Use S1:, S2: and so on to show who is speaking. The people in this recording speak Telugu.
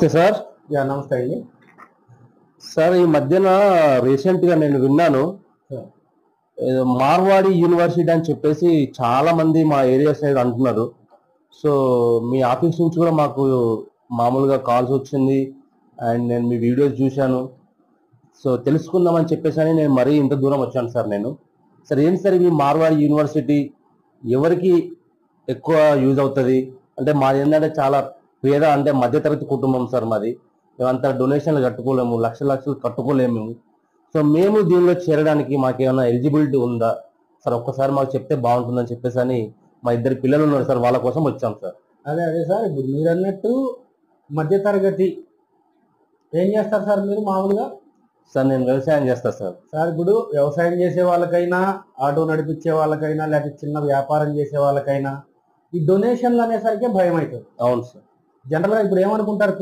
S1: నమస్తే సార్.
S2: నమస్తే అండి.
S1: సార్ ఈ మధ్యన రీసెంట్గా నేను విన్నాను, ఏదో మార్వాడి యూనివర్సిటీ అని చెప్పేసి చాలా మంది మా ఏరియా సైడ్ అంటున్నారు. సో మీ ఆఫీస్ నుంచి కూడా మాకు మామూలుగా కాల్స్ వచ్చింది అండ్ నేను మీ వీడియోస్ చూశాను. సో తెలుసుకుందామని చెప్పేసి అని నేను మరీ ఇంత దూరం వచ్చాను సార్. నేను సార్ ఏంటి సార్ ఈ మార్వాడి యూనివర్సిటీ ఎవరికి ఎక్కువ యూజ్ అవుతుంది? అంటే మాది ఏంటంటే చాలా పేద, అంటే మధ్యతరగతి కుటుంబం సార్ మాది. మేమంతా డొనేషన్లు కట్టుకోలేము, లక్షలు లక్షలు కట్టుకోలేము మేము. సో మేము దీనిలో చేరడానికి మాకేమైనా ఎలిజిబిలిటీ ఉందా సార్? ఒక్కసారి మాకు చెప్తే బాగుంటుందని చెప్పేసి అని మా ఇద్దరు పిల్లలు ఉన్నారు సార్, వాళ్ళ కోసం వచ్చాం సార్.
S2: అదే సార్, ఇప్పుడు మీరు అన్నట్టు మధ్యతరగతి ఏం చేస్తారు సార్ మీరు మామూలుగా?
S1: సార్ నేను వ్యవసాయం చేస్తా సార్.
S2: సార్ ఇప్పుడు వ్యవసాయం చేసే వాళ్ళకైనా, ఆటో నడిపించే వాళ్ళకైనా, లేకపోతే చిన్న వ్యాపారం చేసే వాళ్ళకైనా ఈ డొనేషన్లు అనేసరికి భయం అవుతుంది.
S1: అవును సార్.
S2: జనరల్గా ఇప్పుడు ఏమనుకుంటారు